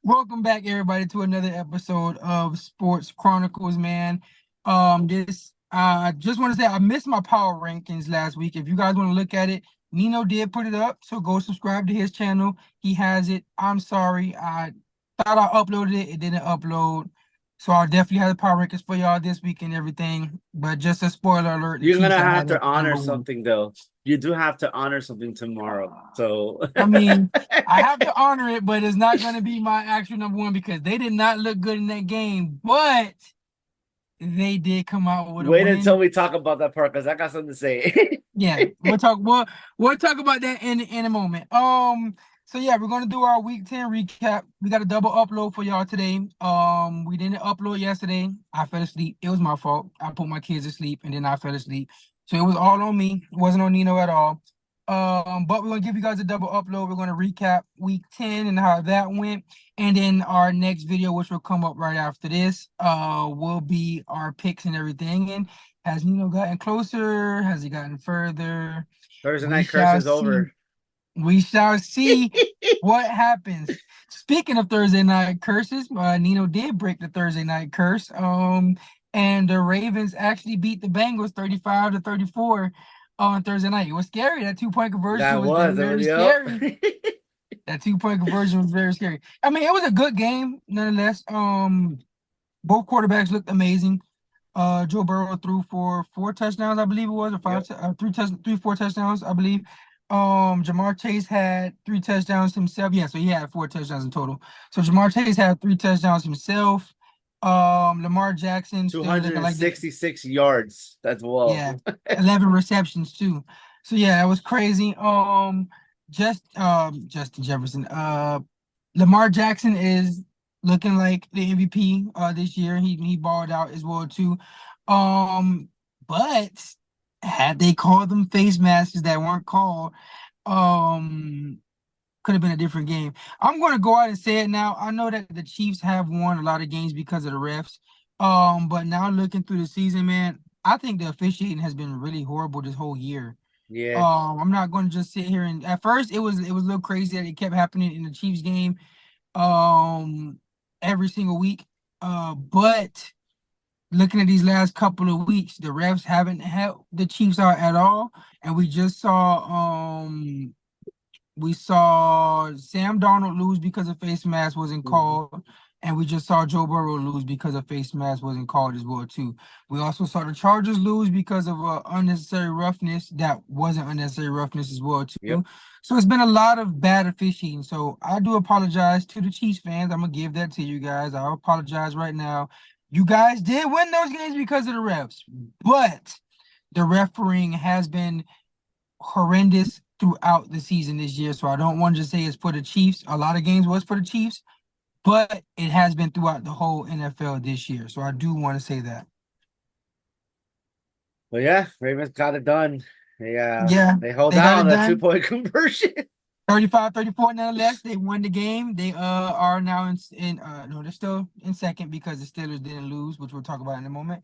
Welcome back, everybody, to another episode of Sports Chronicles, man. This I just want to say I missed my power rankings last week. If you guys want to look at it, Nino did put it up, so go subscribe to his channel. He has it. I'm sorry, I thought I uploaded it. It didn't upload, so I'll definitely have the power rankings for y'all this week and everything. But just a spoiler alert: the You're Chiefs gonna I have had to at honor number one. something though. You do have to honor something tomorrow. So I mean, I have to honor it, but it's not going to be my actual number one because they did not look good in that game. But they did come out with a wait until win. we talk about that part because I got something to say. Yeah, we'll talk about that in a moment. So yeah, we're gonna do our week 10 recap. We got a double upload for y'all today. We didn't upload yesterday. I fell asleep. It was my fault. I put my kids to sleep and then I fell asleep. So it was all on me. It wasn't on Nino at all. But we're gonna give you guys a double upload. We're gonna recap week 10 and how that went. And then our next video, which will come up right after this, will be our picks and everything. And has Nino gotten closer? Has he gotten further? Thursday We night curse shall is see. over. We shall see what happens. Speaking of Thursday night curses, Nino did break the Thursday night curse. And the Ravens actually beat the Bengals 35-34 on Thursday night. It was scary. That 2 point conversion That was very, was very yep. scary. That 2 point conversion was very scary. I mean, it was a good game nonetheless. Both quarterbacks looked amazing. Joe Burrow threw for 4 touchdowns, I believe it was, or Yep. four touchdowns, I believe. Jamar Chase had 3 touchdowns himself. Yeah, so he had 4 touchdowns in total. So Jamar Chase had 3 touchdowns himself. Lamar Jackson still looking like the 266 yards. That's well. yeah, 11 receptions too. So yeah, that was crazy. Justin Jefferson. Lamar Jackson is looking like the MVP this year. He balled out as well too. Um, but had they called them face masks that weren't called, um, could have been a different game. I'm going to go out and say it now. I know that the Chiefs have won a lot of games because of the refs. But now looking through the season, man, I think the officiating has been really horrible this whole year. Yeah. I'm not going to just sit here and at first it was a little crazy that it kept happening in the Chiefs game um every single week. But looking at these last couple of weeks, the refs haven't helped the Chiefs out at all. And we saw Sam Darnold lose because a face mask wasn't Mhm. called, and we just saw Joe Burrow lose because a face mask wasn't called as well too. We also saw the Chargers lose because of unnecessary roughness that wasn't unnecessary roughness as well Yep. too. So it's been a lot of bad officiating. So I do apologize to the Chiefs fans. I'm gonna give that to you guys. I apologize right now. You guys did win those games because of the refs, but the refereeing has been horrendous throughout the season this year. So I don't want to just say it's for the Chiefs. A lot of games was for the Chiefs, but it has been throughout the whole NFL this year. So I do want to say that. But yeah, Ravens got it done. Yeah, They hold they got down it that done. two-point conversion. 35-34 nonetheless. They won the game. They are now in no, they're still in second because the Steelers didn't lose, which we'll talk about in a moment.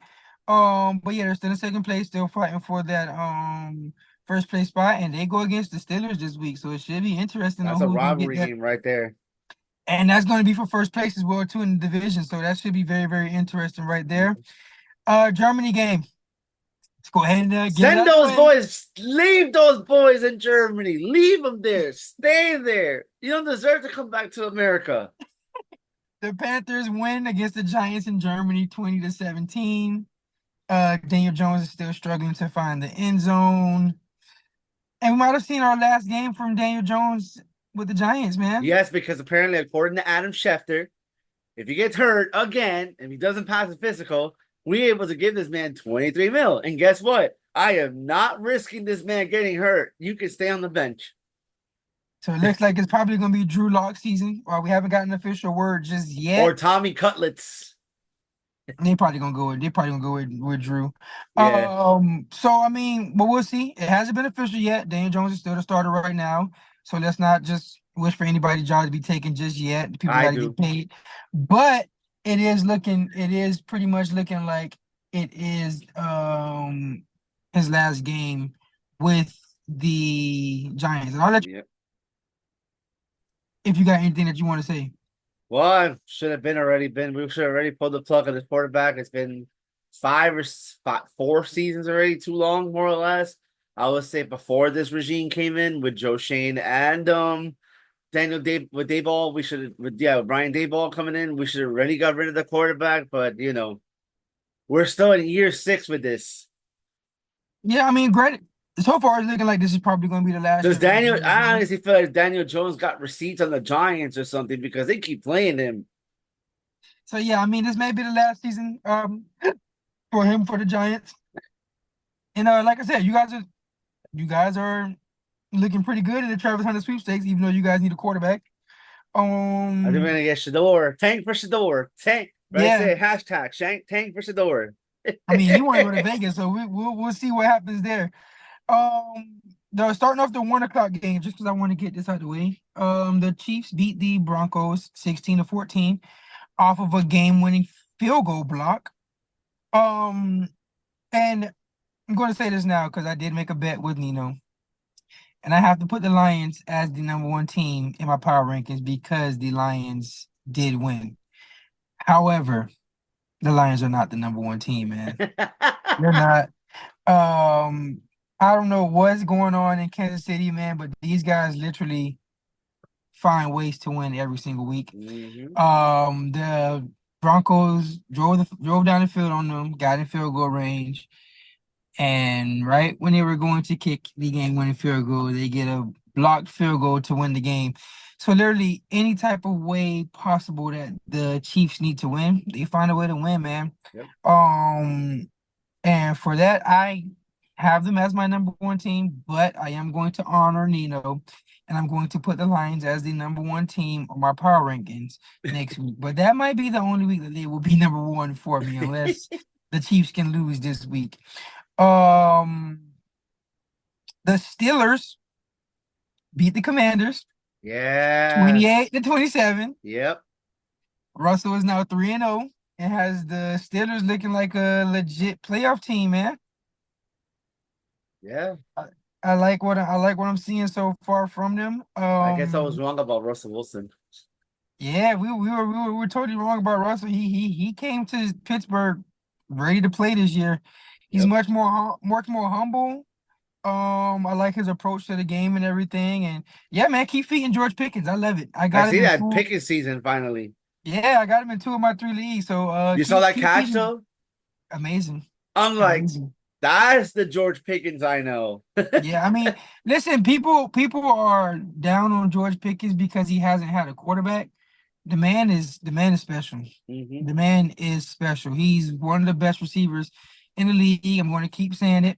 But yeah, they're still in second place, still fighting for that first place spot, and they go against the Steelers this week. So it should be interesting That's on a who's gonna get rivalry that. game right there. And that's going to be for first place as well too in the division. So that should be very, very interesting right there. Germany game. Let's go ahead and get it Send out the those way. boys. Leave those boys in Germany. Leave them there. Stay there. You don't deserve to come back to America. The Panthers win against the Giants in Germany 20-17. Daniel Jones is still struggling to find the end zone. And we might have seen our last game from Daniel Jones with the Giants, man. Yes, because apparently, according to Adam Schefter, if he gets hurt again and he doesn't pass the physical, we able to give this man 23 mil. And guess what? I am not risking this man getting hurt. You can stay on the bench. So it looks like it's probably going to be Drew Lock season. Well, we haven't gotten an official word just Or yet. Tommy Cutlets. They probably gonna go with Drew. Yeah, So I mean, but we'll see. It hasn't been official yet. Daniel Jones is still the starter right now. So let's not just wish for anybody's job to be taken just yet. People I got to get do. paid. But it is pretty much looking like it is his last game with the Giants. And I'll let you Yep. if you got anything that you want to say. Well, I should have been already been. We should have already pulled the plug on this quarterback. It's been 4 seasons already, too long, more or less. I would say before this regime came in with Joe Shane and Daniel Day with Dayball, we should with with Brian Dayball coming in, we should have already got rid of the quarterback. But we're still in year 6 with this. Yeah, I mean, granted, so far it's looking like this is probably going to be the last Does year for Daniel? Daniel I Jones. honestly feel like Daniel Jones got receipts on the Giants or something because they keep playing him. So yeah, I mean, this may be the last season for him for the Giants. And like I said, you guys are looking pretty good in the Travis Hunter sweepstakes, even though you guys need a quarterback. I think we're Um, gonna get Shador. Tank for Shador. Tank. Right? yeah, Say hashtag Shank Tank for Shador. I mean, he want to go to Vegas, so we'll see what happens there. The starting off the 1 o'clock game, just because I want to get this out of the way. The Chiefs beat the Broncos 16-14 off of a game-winning field goal block. Um, and I'm going to say this now because I did make a bet with Nino, and I have to put the Lions as the number one team in my power rankings because the Lions did win. However, the Lions are not the number one team, man. They're not. Um, I don't know what's going on in Kansas City, man, but these guys literally find ways to win every single week. hmm The Broncos drove down the field on them, got in field goal range, and right when they were going to kick the game-winning field goal, they get a blocked field goal to win the game. So literally, any type of way possible that the Chiefs need to win, they find a way to win, man. Yep. Um, and for that, I have them as my number one team, but I am going to honor Nino, and I'm going to put the Lions as the number one team on my power rankings next week. But that might be the only week that they will be number one for me, unless the Chiefs can lose this week. Um, the Steelers beat the Commanders Yes. 28-27. Yep. Russell is now 3-0 and has the Steelers looking like a legit playoff team, man. Yeah. I, I like what I'm seeing so far from them. I guess I was wrong about Russell Wilson. Yeah, we were totally wrong about Russell. He came to Pittsburgh ready to play this year. He's Yep. much more humble. I like his approach to the game and everything. And yeah, man, keep feeding George Pickens. I love it. I I got him see in that two. picking season finally. Yeah, I got him in two of my three leagues. So You saw keep that keep catch feeding. though? Amazing, I'm like, amazing. that's the George Pickens I know. Yeah, I mean, listen, people are down on George Pickens because he hasn't had a quarterback. The man is special. hmm The man is special. He's one of the best receivers in the league. I'm going to keep saying it.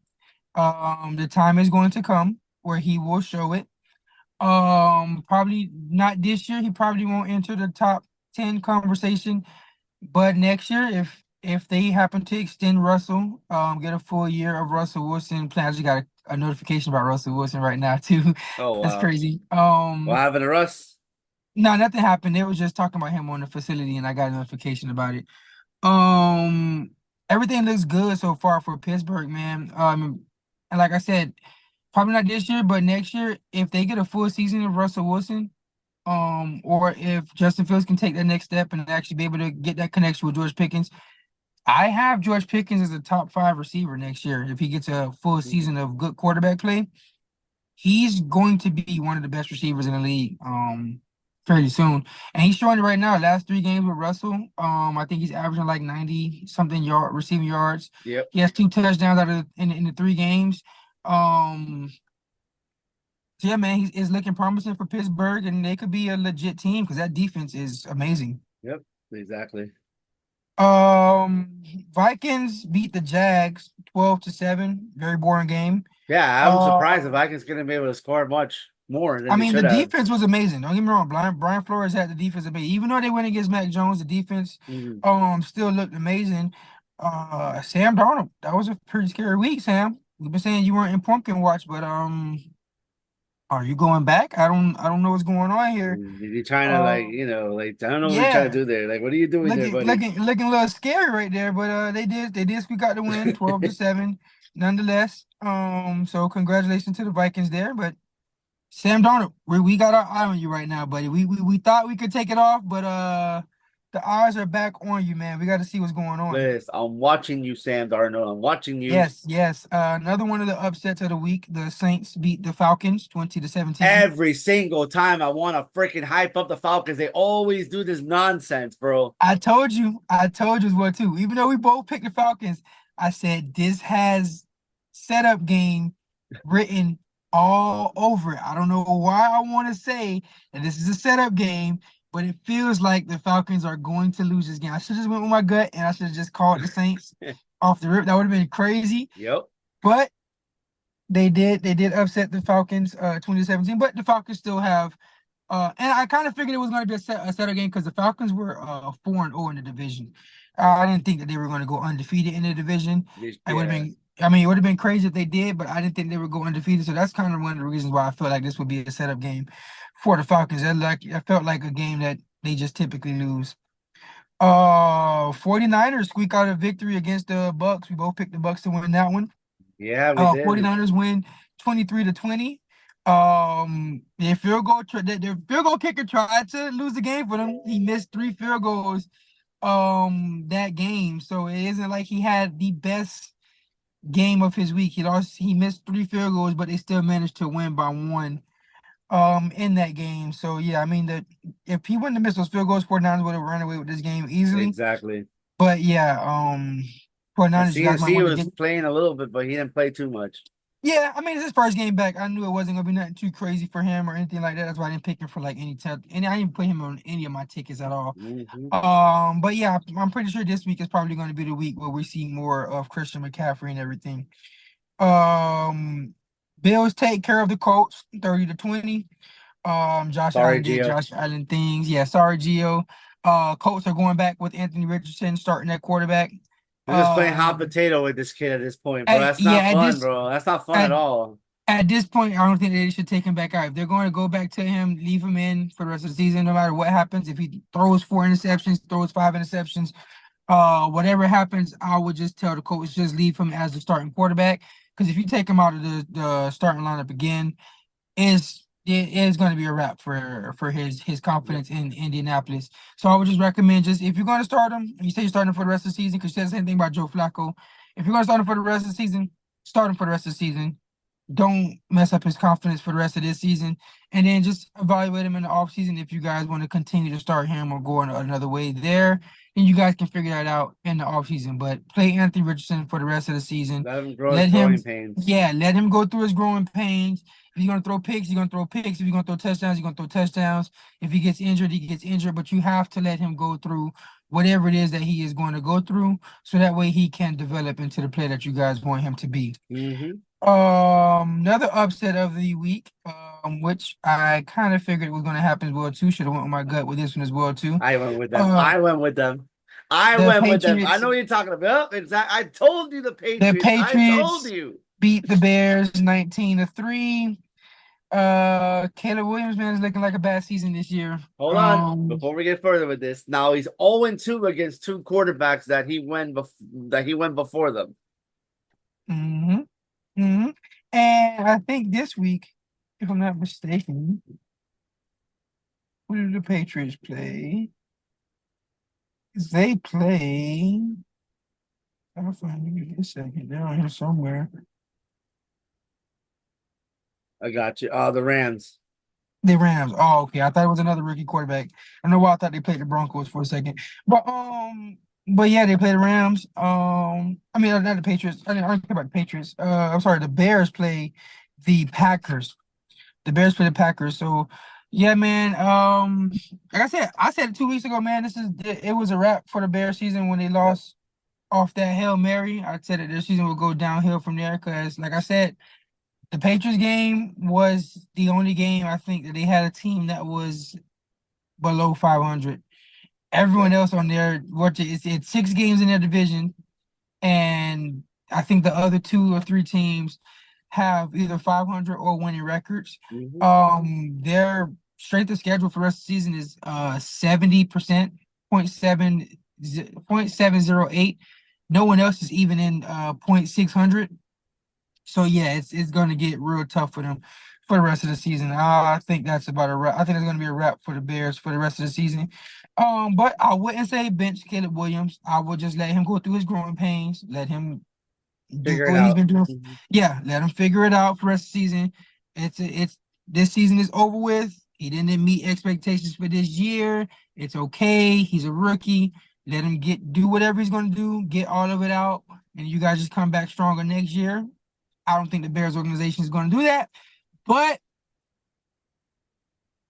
The time is going to come where he will show it. Probably not this year. He probably won't enter the top 10 conversation, but next year, if they happen to extend Russell, get a full year of Russell Wilson. I just got a notification about Russell Wilson right now too. Oh That's wow. crazy. What happened to Russ? No, nothing happened. They was just talking about him on the facility, and I got a notification about it. Um, Everything looks good so far for Pittsburgh, man. And like I said, probably not this year, but next year, if they get a full season of Russell Wilson, or if Justin Fields can take that next step and actually be able to get that connection with George Pickens, I have George Pickens as a top five receiver next year. If he gets a full Mhm. season of good quarterback play, he's going to be one of the best receivers in the league. Fairly soon, and he's showing it right now. Last three games with Russell, I think he's averaging like 90 something yard receiving yards. Yep. He has two touchdowns out of in the three games. Um, so yeah, man, he's looking promising for Pittsburgh, and they could be a legit team because that defense is amazing. Yep. Exactly. Um, Vikings beat the Jags 12-7. Very boring game. Yeah, I'm surprised the Uh, Vikings gonna be able to score much more than I they mean, the should have. defense was amazing. Don't get me wrong. Brian Flores had the defense amazing. Even though they went against Mac Jones, the defense Mhm. still looked amazing. Sam Darnold, that was a pretty scary week, Sam. We've been saying you weren't in pumpkin watch, but are you going back? I don't know what's going on here. You're trying to like, Um, like I don't know what you're trying to yeah, do there. Like, what are you doing there, looking buddy? looking looking a little scary right there, but they did squeak out the win 12-7 nonetheless. So congratulations to the Vikings there, but Sam Darnold, we got our eye on you right now, buddy. We thought we could take it off, but the eyes are back on you, man. We got to see what's going on. Liz, I'm watching you, Sam Darnold. I'm watching you. Yes, yes. Another one of the upsets of the week. The Saints beat the Falcons 20-17. Every single time I want to freaking hype up the Falcons, they always do this nonsense, bro. I told you as well too. Even though we both picked the Falcons, I said this has setup game written all over it. I don't know why I want to say that this is a setup game, but it feels like the Falcons are going to lose this game. I should just went with my gut and I should have just called the Saints off the rip. That would have been crazy, Yep. but they did upset the Falcons 2017, but the Falcons still have and I kind of figured it was going to be a setup game because the Falcons were 4-0 in the division. I didn't think that they were going to go undefeated in the division. It would have Yeah. been, I mean, it would have been crazy if they did, but I didn't think they would go undefeated. So that's kind of one of the reasons why I felt like this would be a setup game for the Falcons. I felt like a game that they just typically lose. 49ers squeak out a victory against the Bucks. We both picked the Bucks to win that one. Yeah, we did. 49ers win 23-20. Their field goal kicker tried to lose the game for them. He missed 3 field goals that game. So it isn't like he had the best game of his week. He missed 3 field goals, but they still managed to win by one in that game. So yeah, I mean that if he wouldn't have missed those field goals, 49ers would have run away with this game easily. Exactly. But yeah, And 49ers, you guys might CMC want to was get. playing a little bit, but he didn't play too much. Yeah, I mean it's his first game back. I knew it wasn't gonna be nothing too crazy for him or anything like that. That's why I didn't pick him for like any. I didn't put him on any of my tickets at all. Hmm. But yeah, I'm pretty sure this week is probably going to be the week where we see more of Christian McCaffrey and everything. Um, Bills take care of the Colts 30-20. Josh Sorry, Allen did Gio. Josh Allen things. Yeah, sorry, Gio. Colts are going back with Anthony Richardson starting at quarterback. They're just playing hot Um, potato with this kid at this point, bro. That's yeah, not fun, bro. That's not fun at at all. at this point, I don't think they should take him back out. If they're going to go back to him, leave him in for the rest of the season, no matter what happens. If he throws 4 interceptions, throws 5 interceptions, whatever happens, I would just tell the coach just leave him as the starting quarterback. Because if you take him out of the starting lineup again, it is going to be a wrap for his Yep. confidence in Indianapolis. So I would just recommend just if you're going to start him, you say you're starting him for the rest of the season, because you said the same thing about Joe Flacco. If you're going to start him for the rest of the season, start him for the rest of the season. Don't mess up his confidence for the rest of this season. And then just evaluate him in the offseason if you guys want to continue to start him or go another way there. Then you guys can figure that out in the offseason. But play Anthony Richardson for the rest of the season. Let him grow his Let him, growing pains. yeah, let him go through his growing pains. If he's gonna throw picks, he's gonna throw picks. If he's gonna throw touchdowns, he's gonna throw touchdowns. If he gets injured, he gets injured. But you have to let him go through whatever it is that he is going to go through, so that way he can develop into the player that you guys want him to be. Hmm. Another upset of the week, which I kind of figured was going to happen as well too. Should have went with my gut with this one as well too. I went with them. Uh, I went with them. I the went with them. I Patriots, know what you're talking about. Exactly. I told you the the Patriots. I told Patriots you. beat the Bears 19-3. Caleb Williams, man, is looking like a bad season this year. Hold on. Before we get further with this, now he's 0-2 against two quarterbacks that he went before them. hmm hmm And I think this week, if I'm not mistaken, who did the Patriots play? They play. I'll find it in a second. They're on here somewhere. I got you. The Rams. The Rams. Oh, okay. I thought it was another rookie quarterback. I don't know why I thought they played the Broncos for a second. But yeah, they play the Rams. I mean not the Patriots. I didn't care about the Patriots. I'm sorry, the Bears play the Packers. The Bears play the Packers. So yeah, man. Like I said it 2 weeks ago, man. It was a wrap for the Bears season when they Yep. lost off that Hail Mary. I said that their season would go downhill from there because, like I said, the Patriots game was the only game I think that they had a team that was below 500. Everyone Yep. else on there, it's 6 games in their division, and I think the other 2 or 3 teams have either 500 or winning records. Hmm. Their strength of schedule for the rest of the season is 70%, 0.708. No one else is even in 0.600. So yeah, it's gonna get real tough for them. for the rest of the season. I think that's about a wrap. I think it's going to be a wrap for the Bears for the rest of the season. But I wouldn't say bench Caleb Williams. I would just let him go through his growing pains. Let him do Figure it what he's out. been doing. Mhm. Yeah, let him figure it out for the rest of the season. It's this season is over with. He didn't meet expectations for this year. It's okay. He's a rookie. Let him do whatever he's going to do. Get all of it out, and you guys just come back stronger next year. I don't think the Bears organization is going to do that, but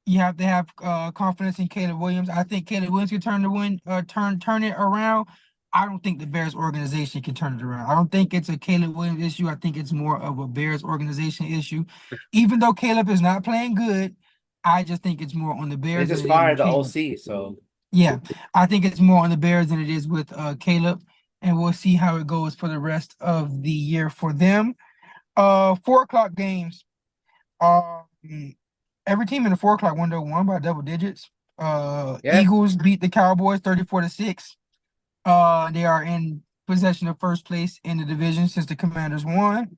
you have to have confidence in Caleb Williams. I think Caleb Williams can turn it around. I don't think the Bears organization can turn it around. I don't think it's a Caleb Williams issue. I think it's more of a Bears organization issue. Even though Caleb is not playing good, I just think it's more on the They Bears than just it is with fired the Caleb. OC, so Yeah, I think it's more on the Bears than it is with Caleb, and we'll see how it goes for the rest of the year for them. 4 o'clock games. Um, every team in the 4 o'clock window won by double digits. yeah. Eagles beat the Cowboys 34-6. They are in possession of first place in the division since the Commanders won.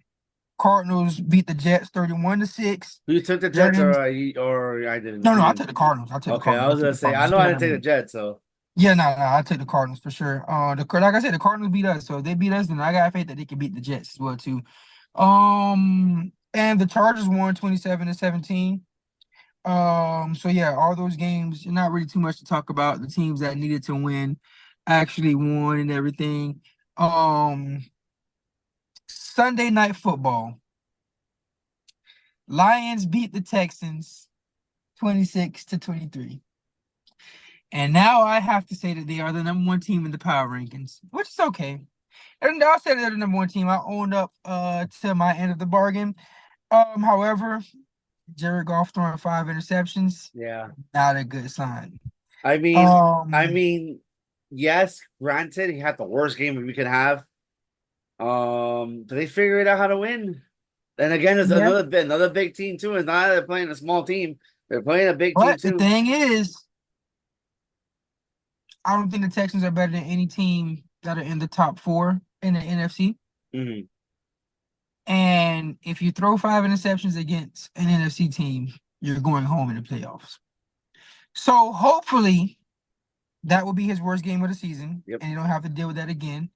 Cardinals beat the Jets 31-6. You took the They're Jets, in. or I didn't. No, You no, I didn't. took the Cardinals. I took the Okay, I Cardinals. I was took gonna the say I Cardinals. know I Straight didn't up. take the Jets, so Yeah, no, no, I took the Cardinals for sure. Like I said, the Cardinals beat us, so if they beat us, then I got faith that they can beat the Jets as well too. And the Chargers won 27-17. So yeah, all those games, not really too much to talk about. The teams that needed to win actually won and everything. Um, Sunday night football. Lions beat the Texans 26-23. And now I have to say that they are the number one team in the power rankings, which is okay. And I'll say they're the number one team. I owned up to my end of the bargain. However, Jared Goff throwing 5 interceptions, yeah. not a good sign. I mean, I Um, mean, yes, granted, he had the worst game we could have. But they figured out how to win. And again, it's yeah, another big team too. It's not that they're playing a small team; they're playing a big team but the too. thing is, I don't think the Texans are better than any team that are in the top four in the NFC. Hmm. And if you throw 5 interceptions against an NFC team, you're going home in the playoffs. So hopefully that will be his worst game of the season, Yep. and you don't have to deal with that again.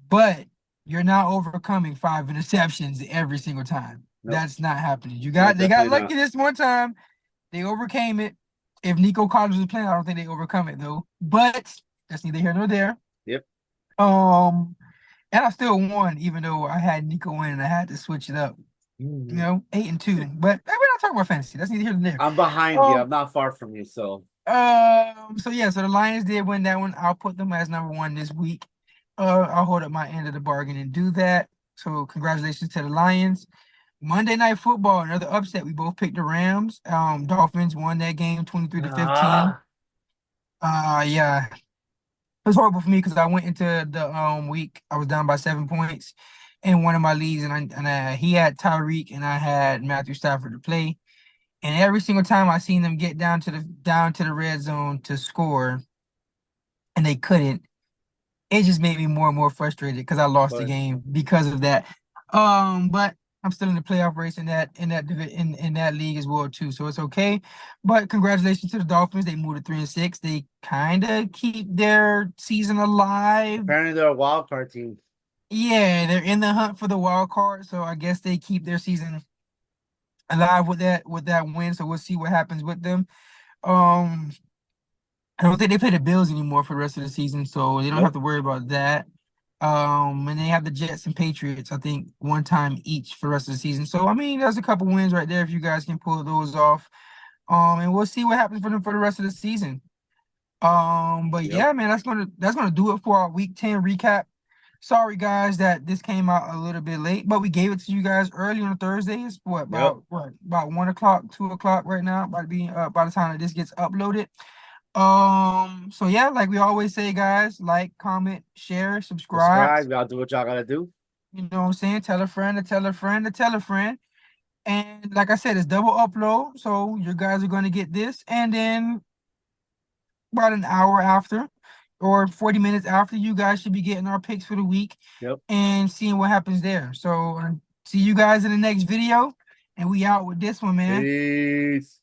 But you're not overcoming 5 interceptions every single time. Nope. That's not happening. No, They got definitely lucky not. this one time. They overcame it. If Nico Collins was playing, I don't think they overcome it though. But that's neither here nor there. Yep. Um, and I still won, even though I had Nico win and I had to switch it up. Mhm. 8-2. But we're not talking about fantasy. That's neither here nor there. I'm behind you. Um, I'm not far from you. So so yeah, so the Lions did win that one. I'll put them as number one this week. I'll hold up my end of the bargain and do that. So congratulations to the Lions. Monday Night Football, another upset. We both picked the Rams. Dolphins won that game 23-15. ah, Yeah, it was horrible for me because I went into the week. I was down by 7 points in one of my leagues, and he had Tyreek and I had Matthew Stafford to play. And every single time I seen them get down to the red zone to score, and they couldn't, it just made me more and more frustrated because I lost the but game because of that. But I'm still in the playoff race in that league as well too, so it's okay. But congratulations to the Dolphins. They moved to 3-6. They kind of keep their season alive. apparently they're a wild card team. Yeah, they're in the hunt for the wild card, so I guess they keep their season alive with that win. So we'll see what happens with them. Um, I don't think they play the Bills anymore for the rest of the season, so they don't have Nope. to worry about that. And they have the Jets and Patriots, I think, one time each for the rest of the season. So I mean, there's a couple wins right there if you guys can pull those off. And we'll see what happens for them for the rest of the season. But Yep. yeah, man, that's gonna do it for our week 10 recap. Sorry guys that this came out a little bit late, but we gave it to you guys early on Thursday. It's Yep. about 1 o'clock, 2 o'clock right now, about to be by the time that this gets uploaded. So yeah, like we always say, guys, like, comment, share, subscribe. Subscribe. Y'all do what y'all gotta do. You know what I'm saying? Tell a friend to tell a friend to tell a friend. And like I said, it's double upload. So you guys are gonna get this, and then about an hour after or 40 minutes after, you guys should be getting our picks for the week Yep. and seeing what happens there. So see you guys in the next video. And we out with this one, man. Peace.